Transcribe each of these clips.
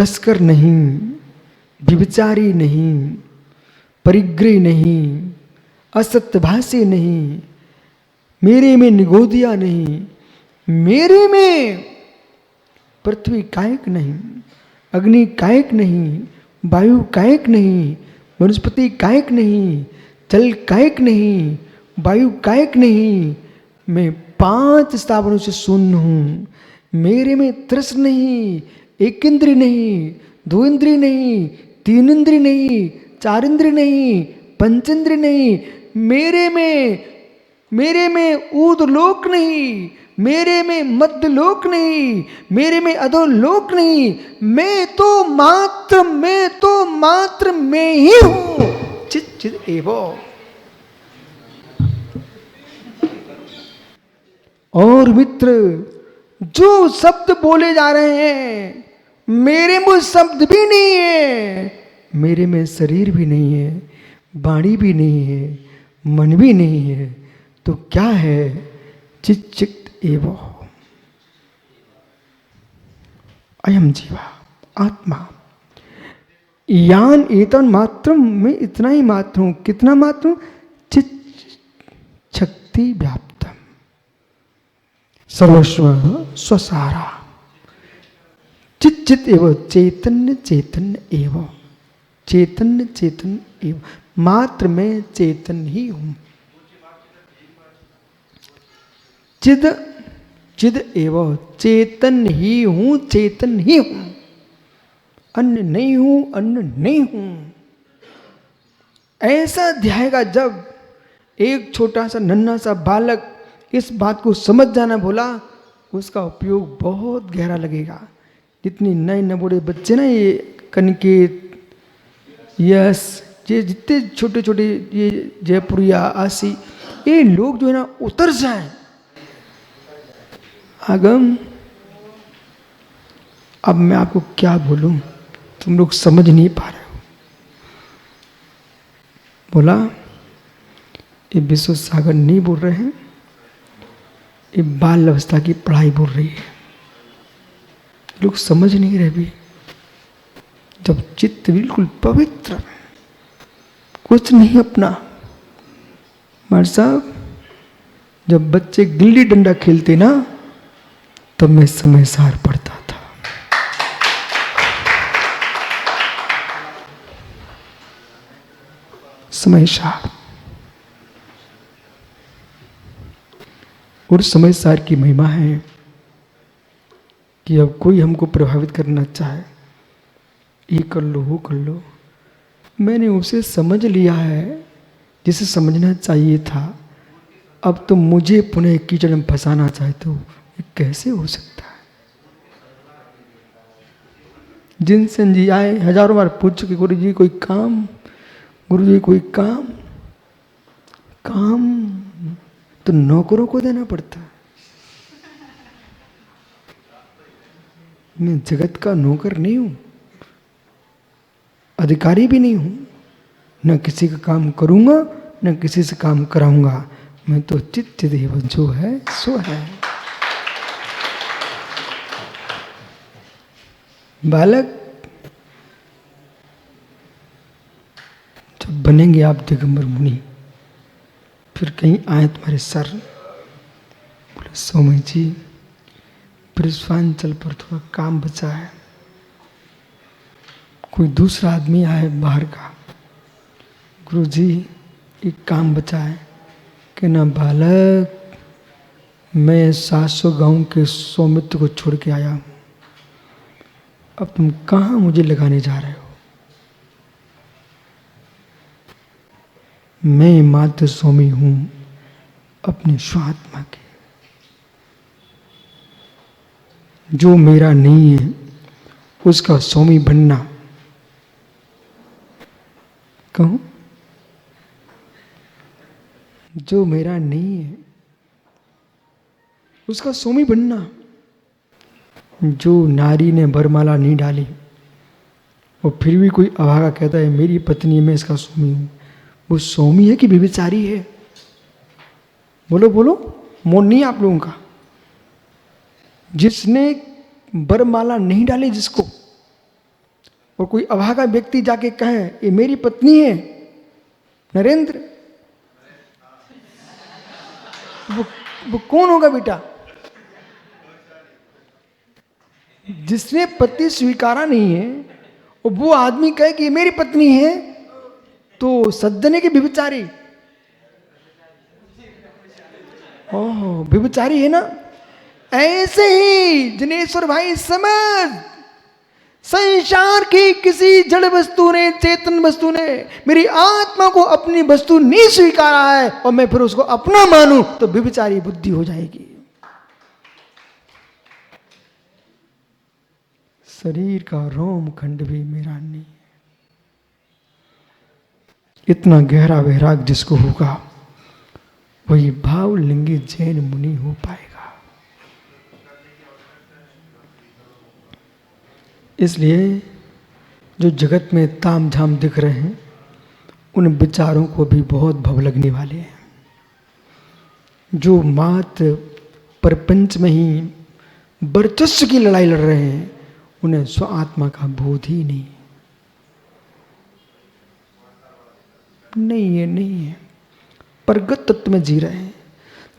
तस्कर नहीं, व्यभिचारी नहीं, परिग्रही नहीं, असत्यभाषी नहीं, मेरे में निगोदिया नहीं, मेरे में पृथ्वी कायक नहीं, अग्नि कायक नहीं, वायु कायक नहीं, वनस्पति कायक नहीं, जल कायक नहीं, वायु कायक नहीं, मैं 5 स्थावरों से शून्य हूँ। मेरे में तृष नहीं, एक इंद्री नहीं, 2 इंद्री नहीं, 3 इंद्री नहीं, 4 इंद्री नहीं, 5 इंद्री नहीं, मेरे में ऊर्ध्वलोक नहीं, मेरे में मध्यलोक नहीं, मेरे में अधोलोक नहीं, मैं तो मात्र मैं ही हूं। चित चित एवो। और मित्र, जो शब्द बोले जा रहे हैं, मेरे में शब्द भी नहीं है, मेरे में शरीर भी नहीं है, वाणी भी नहीं है, मन भी नहीं है, तो क्या है? चित चित एवो अयम जीवा आत्मा यान एतन मात्र, मैं इतना ही मात्र हूं। कितना मात्र हूं? चित शक्ति व्याप्तम सर्वस्व स्वसारा चित चित एव चैतन्य चैतन्य एव चैतन्य चैतन्य एव मात्र मैं चेतन ही हूं। चिद चिद एव चेतन ही हूं, चेतन ही हूं, अन्य नहीं हूं, अन्य नहीं हूं। ऐसा ध्याएगा जब एक छोटा सा नन्हा सा बालक इस बात को समझ जाना बोला, उसका उपयोग बहुत गहरा लगेगा। जितनी नए नबोड़े बच्चे ना, ये कनिकेत, यश, ये जितने छोटे छोटे ये जयपुरिया, आशी, ये लोग जो है ना उतर जाएं। आगम, अब मैं आपको क्या बोलूं, तुम लोग समझ नहीं पा रहे हो। बोला ये विश्व सागर नहीं बोल रहे हैं, ये बाल अवस्था की पढ़ाई बोल रही है। लोग समझ नहीं रहे भी। जब चित्त बिल्कुल पवित्र, कुछ नहीं अपना। मार साहब, जब बच्चे गिल्ली डंडा खेलते ना, तब मैं समय सार पढ़ता था। समय सार। और समय सार की महिमा है कि अब कोई हमको प्रभावित करना चाहे, ये कर लो, वो कर लो, मैंने उसे समझ लिया है जिसे समझना चाहिए था। अब तो मुझे पुनः कीचड़ में फंसाना चाहे तो ये कैसे हो सकता है? जिनसे जी आए हजारों बार पूछ चुके, गुरु जी कोई काम, गुरु जी कोई काम। काम तो नौकरों को देना पड़ता है। मैं जगत का नौकर नहीं हूं, अधिकारी भी नहीं हूं, न किसी का काम करूंगा न किसी से काम कराऊंगा। मैं तो चित्त देव जो है सो है। बालक, जब बनेंगे आप दिगंबर मुनि, फिर कहीं आए तुम्हारे सर, बोले स्वामी जी ब्रजवांचल पर थोड़ा काम बचा है, कोई दूसरा आदमी आए बाहर का, गुरु जी एक काम बचा है। कि ना बालक, मैं 700 गांव के सौमित्र को छोड़ के आया हूं, अब तुम कहां मुझे लगाने जा रहे हो? मैं मात्र स्वामी हूं अपनी स्वात्मा के। जो मेरा नहीं है उसका स्वामी बनना। कहूं, जो मेरा नहीं है उसका स्वामी बनना। जो नारी ने वरमाला नहीं डाली और फिर भी कोई अभागा कहता है मेरी पत्नी है, मैं इसका स्वामी हूं, वो स्वामी है कि व्यभिचारी है? बोलो बोलो, मौन नहीं आप लोगों का। जिसने वरमाला नहीं डाली, जिसको और कोई अभागा व्यक्ति जाके कहे ये मेरी पत्नी है नरेंद्र, वो कौन होगा बेटा? जिसने पति स्वीकारा नहीं है और वो आदमी कहे कि ये मेरी पत्नी है, तो सज्जने की व्यभिचारी, ओह व्यभिचारी है ना। ऐसे ही जिनेश्वर भाई समझ, संसार की किसी जड़ वस्तु ने, चेतन वस्तु ने मेरी आत्मा को अपनी वस्तु नहीं स्वीकारा है और मैं फिर उसको अपना मानूं तो व्यभिचारी बुद्धि हो जाएगी। शरीर का रोम खंड भी मेरा नहीं। इतना गहरा वैराग जिसको होगा वही भावलिंगी जैन मुनि हो पाएगा। इसलिए जो जगत में ताम झाम दिख रहे हैं उन विचारों को भी बहुत भव लगने वाले हैं। जो मात्र प्रपंच में ही वर्चस्व की लड़ाई लड़ रहे हैं उन्हें स्व आत्मा का बोध ही नहीं है, प्रगत तत्व में जी रहे हैं।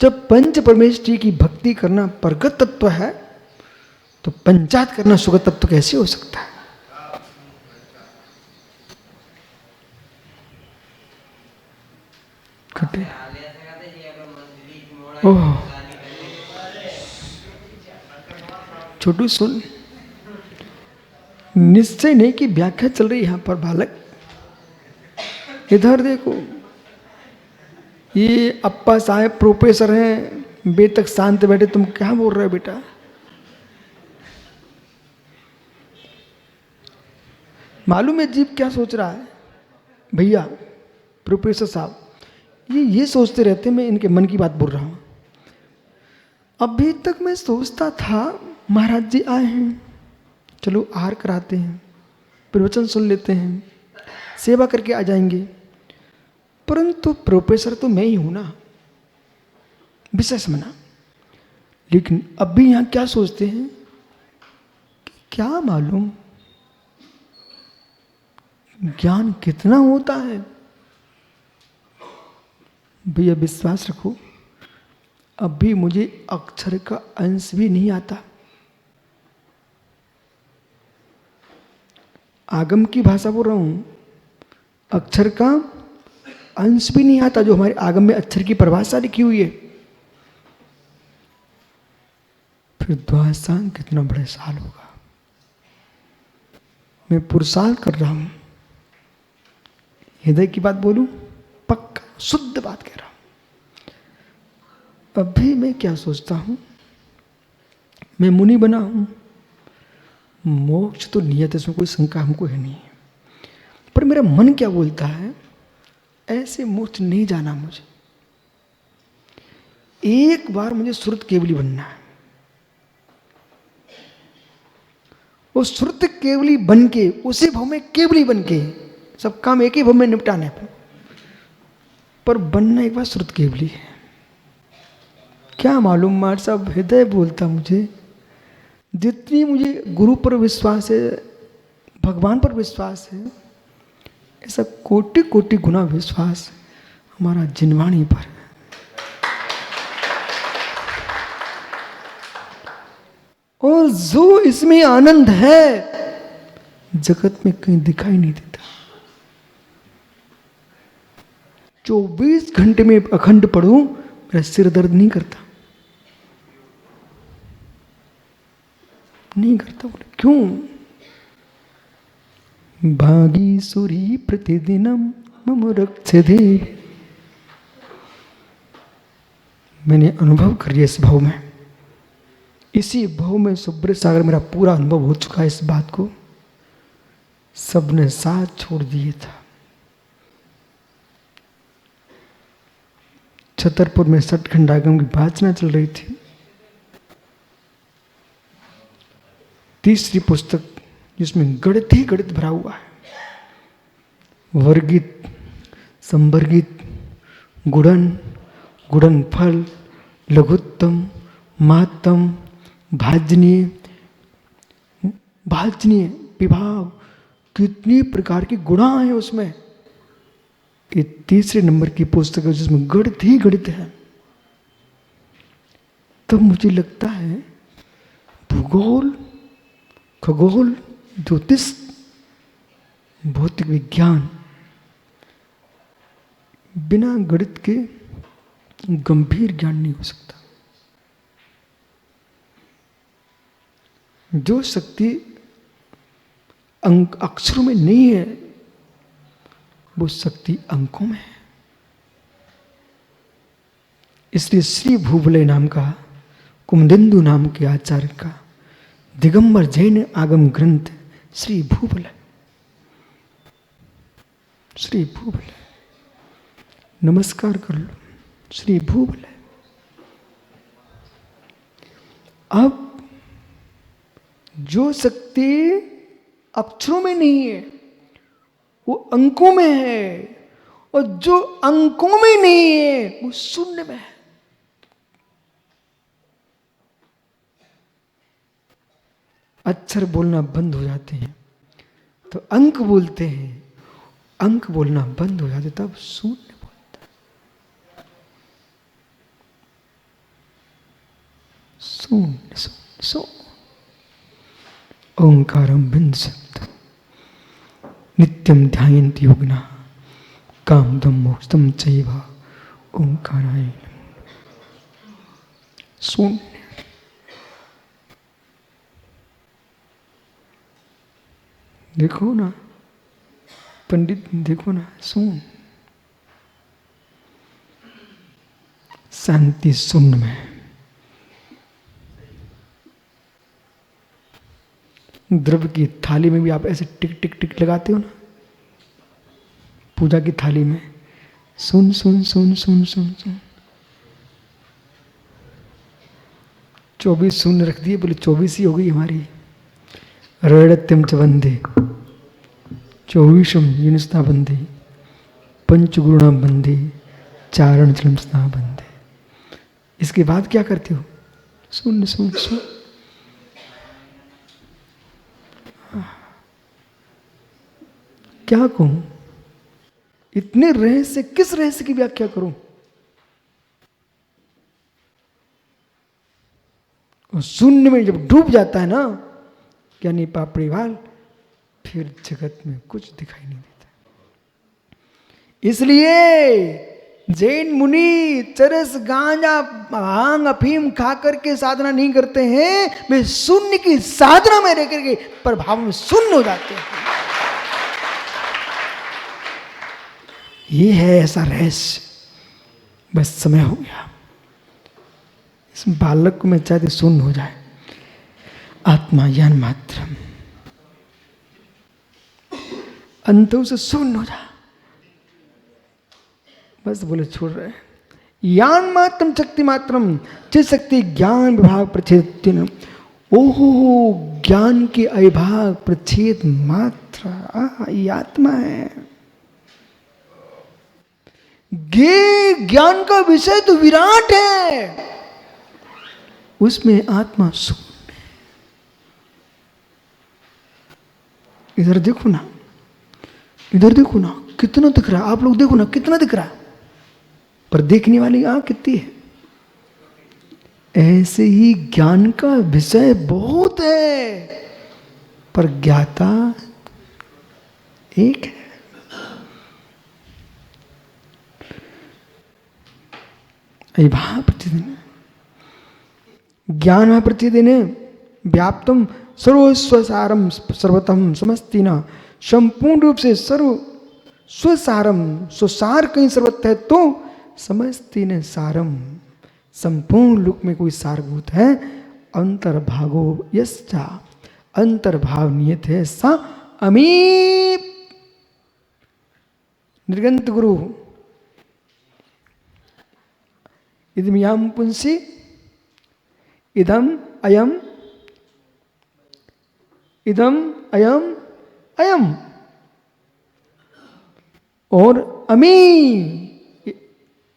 जब पंच परमेष्ठी की भक्ति करना प्रगत तत्व है तो पंचायत करना सुगत तत्व कैसे हो सकता है? ओह छोटू सुन, निश्चय नहीं की व्याख्या चल रही यहां पर बालक। इधर देखो, ये अप्पा साहेब प्रोफेसर हैं, बेतक शांत बैठे, तुम क्या बोल रहे हो बेटा? मालूम है जीव क्या सोच रहा है? भैया प्रोफेसर साहब ये सोचते रहते, मैं इनके मन की बात बोल रहा हूं। अभी तक मैं सोचता था महाराज जी आए हैं, चलो आहार कराते हैं, प्रवचन सुन लेते हैं, सेवा करके आ जाएंगे, परंतु प्रोफेसर तो मैं ही हूं ना, विषय समझना। लेकिन अभी यहां क्या सोचते हैं कि क्या मालूम ज्ञान कितना होता है। भैया विश्वास रखो, अभी मुझे अक्षर का अंश भी नहीं आता। आगम की भाषा बोल रहा हूं, अक्षर का अंश भी नहीं आता जो हमारे आगम में अक्षर की परिभाषा लिखी हुई है। फिर द्वादशांग कितना बड़े साल होगा। मैं पुरुषार्थ कर रहा हूं, हृदय की बात बोलूं, पक्का शुद्ध बात कह रहा हूं। अभी मैं क्या सोचता हूं, मैं मुनि बना हूं, मोक्ष तो नियत है, इसमें कोई शंका हमको है नहीं, पर मेरा मन क्या बोलता है, ऐसे मोक्ष नहीं जाना मुझे। एक बार मुझे श्रुत केवली बनना है। वो श्रुत केवली बन के, उसी भव में केवली बन के, सब काम एक ही भव में निपटाने पर बनना एक बार श्रुत केवली है। क्या मालूम मार साहब, हृदय बोलता मुझे, जितनी मुझे गुरु पर विश्वास है, भगवान पर विश्वास है, ऐसा कोटि कोटि गुना विश्वास हमारा जिनवाणी पर है। और जो इसमें आनंद है जगत में कहीं दिखाई नहीं देता। 24 घंटे में अखंड पढ़ूं, मेरा सिर दर्द नहीं करता। नहीं करता। बोले क्यों? भागी सूरी प्रतिदिनम मम रक्षते। मैंने अनुभव कर लिया इस भाव में, इसी भाव में सुब्रत सागर मेरा पूरा अनुभव हो चुका है। इस बात को सबने साथ छोड़ दिए था। छतरपुर में सटखंड आगम की वाचना चल रही थी। तीसरी पुस्तक जिसमें गणित ही गणित भरा हुआ है, वर्गित, संवर्गित, गुणन, गुणनफल, लघुत्तम, महत्तम, भाजनीय, भाजनीय, विभाग, कितनी प्रकार की गुणा है उसमें। ये तीसरे नंबर की पुस्तक है जिसमें गणित ही गणित है। तब मुझे लगता है भूगोल, खगोल, ज्योतिष, भौतिक विज्ञान बिना गणित के गंभीर ज्ञान नहीं हो सकता। जो शक्ति अंक अक्षरों में नहीं है, वो शक्ति अंकों में है। इसलिए श्री भूबले नाम का, कुमुदेन्दु नाम के आचार्य का दिगंबर जैन आगम ग्रंथ श्री भूबल, श्री भूबल, नमस्कार कर लो श्री भूबल। अब जो शक्ति अक्षरों में नहीं है वो अंकों में है, और जो अंकों में नहीं है वो शून्य में है। अक्षर बोलना बंद हो जाते हैं तो अंक बोलते हैं, अंक बोलना बंद हो जाते तब शून्य बोलता है। शून्य शून्य शून्य। ओंकारम बिंद शब्द नित्यम ध्यायन्ति योगिना कामदम मोक्षम चैव ओंकाराय नमः। शून्य। देखो ना पंडित, देखो ना, शून्य, शांति शून्य में। द्रव्य की थाली में भी आप ऐसे टिक टिक टिक लगाते हो ना, पूजा की थाली में सुन सुन सुन सुन सुन सुन 24 शून्य रख दिए, बोले 24 ही हो गई हमारी। रड़त्यम च बंदे 24 युनिस्ता बंदे पंचगुणा बंदे चारण चलमस्ता बंदे। इसके बाद क्या करते हो? शून्य शून्य शून्य। क्या कहूं? इतने रहस्य, किस रहस्य की व्याख्या करूं? और शून्य में जब डूब जाता है ना ज्ञानी पापड़ी वाल, फिर जगत में कुछ दिखाई नहीं देता। इसलिए जैन मुनि चरस, गांजा, भांग, अफीम खा करके साधना नहीं करते हैं, वे शून्य की साधना में रह करके प्रभाव में शून्य हो जाते हैं। ये है ऐसा रहस्य। बस समय हो गया, इस बालक को मैं चाहते शून्य हो जाए। आत्मा ज्ञान मात्र अंत से शून्य हो जाए। बस बोले छोड़ रहे हैं। ज्ञान मात्रम शक्ति मात्रम चित शक्ति ज्ञान विभाग प्रच्छेद। ओहो, ज्ञान के अविभाग प्रच्छेद मात्र ये आत्मा है। ज्ञान का विषय तो विराट है, उसमें आत्मा शून्य। इधर देखो ना, इधर देखो ना, कितना दिख रहा है। आप लोग देखो ना कितना दिख रहा है, पर देखने वाली आंख कितनी है। ऐसे ही ज्ञान का विषय बहुत है, पर ज्ञाता एक है। अविभाव प्रतिदिन ज्ञान प्रतिदिन व्याप्तम सर्वस्वसारम सर्वतम समस्तिना। संपूर्ण रूप से सर्व स्वसारम, स्वसार कहीं सर्वत्र है तो समस्तिन सारम, संपूर्ण रूप में कोई सारभूत है। अंतर्भागो यस्चा, अंतर्भाव नियत है सा अमीप। निर्गंत गुरु इदमियाम पुंसी इदम अयम, इदम अयम अयम। और अमी,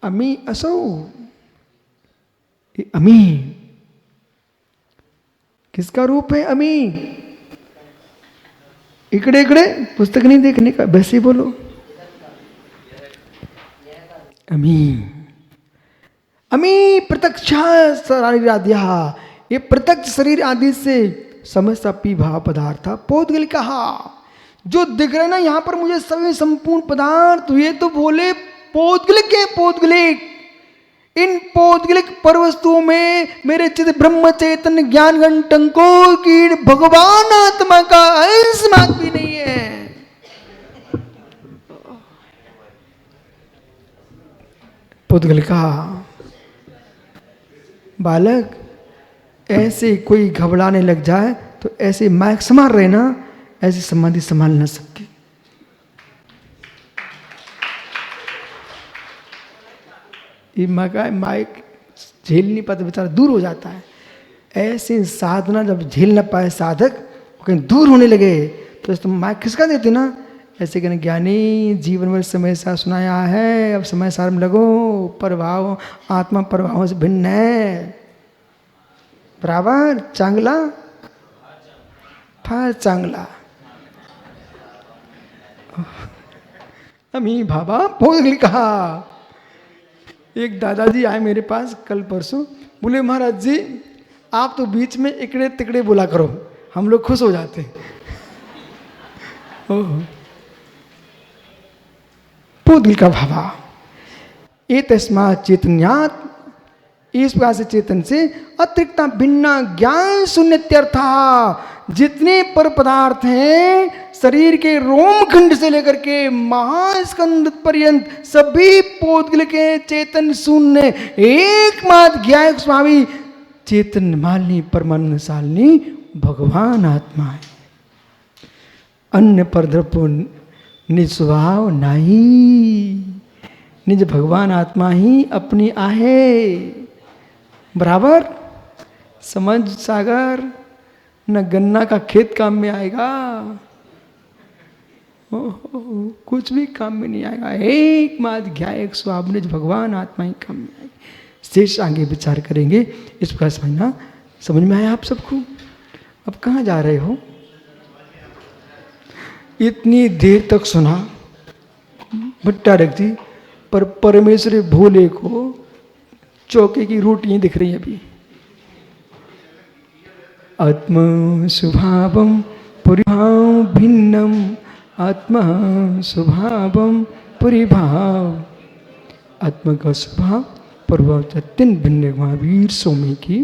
अमी असौ, अमी किसका रूप है? अमी इकड़े इकड़े पुस्तक नहीं देखने का, वैसे ही बोलो। अमी अमी प्रत्यक्ष शरीर आदि, ये प्रत्यक्ष शरीर आदि से समस्त अपी भाव पदार्थ पौद्गल कहा। जो दिख रहे ना यहाँ पर मुझे सभी संपूर्ण पदार्थ, ये तो बोले पौद्गलिक है, पौद्गलिक। इन पौद्गलिक पर वस्तुओं में मेरे चित ब्रह्म चैतन्य ज्ञान घंटंको की भगवान आत्मा का अंश मात्र भी नहीं है। पौद्गलिक कहा। बालक ऐसे कोई घबराने लग जाए तो ऐसे माइक संभाल रहे ना, ऐसे समाधि संभाल ना सके। ये माइक झेल नहीं पाता, बेचारा दूर हो जाता है। ऐसे साधना जब झेल ना पाए साधक, कहीं दूर होने लगे तो तुम माइक खिसका देते ना, ऐसे कहने ज्ञानी जीवन में समय सार सुनाया है, अब समय सार में लगो। प्रभाव आत्मा प्रभावों से भिन्न है, बराबर चांगला फार चांगला। अमी बाबा बहुत कहा। एक दादाजी आए मेरे पास कल परसों, बोले महाराज जी आप तो बीच में इकड़े तिकड़े बोला करो, हम लोग खुश हो जाते हैं। पूदल का भावा ये तस्मा चेतन्यात, इस प्रकार से चेतन से अतिरिक्त भिन्न ज्ञान शून्यत्यर्था। जितने पर पदार्थ हैं शरीर के रोमखंड से लेकर के महास्कंद पर्यंत सभी पौद्गल के चेतन शून्य एकमात्र ज्ञायक स्वामी चेतन मालिनी परमानंद शालिनी भगवान आत्मा है। अन्य पर द्रव्य निज स्वभाव नहीं, निज भगवान आत्मा ही अपनी आहे। बराबर समझ सागर, न गन्ना का खेत काम में आएगा, कुछ भी काम में नहीं आएगा। एकमात्र ज्ञायक स्वाभ निज भगवान आत्मा ही काम में आएगी। शेष आगे विचार करेंगे। इस प्रकार समझना, समझ में आया आप सबको? अब कहाँ जा रहे हो? इतनी देर तक सुना, भट्टा रख दी, पर परमेश्वर भोले को चौके की रोटियां दिख रही हैं अभी। आत्मा स्वभावम परिभाव भिन्नम, आत्मा स्वभावम परिभाव। आत्मा का स्वभाव प्रभाव तीन भिन्न महावीर स्वामी की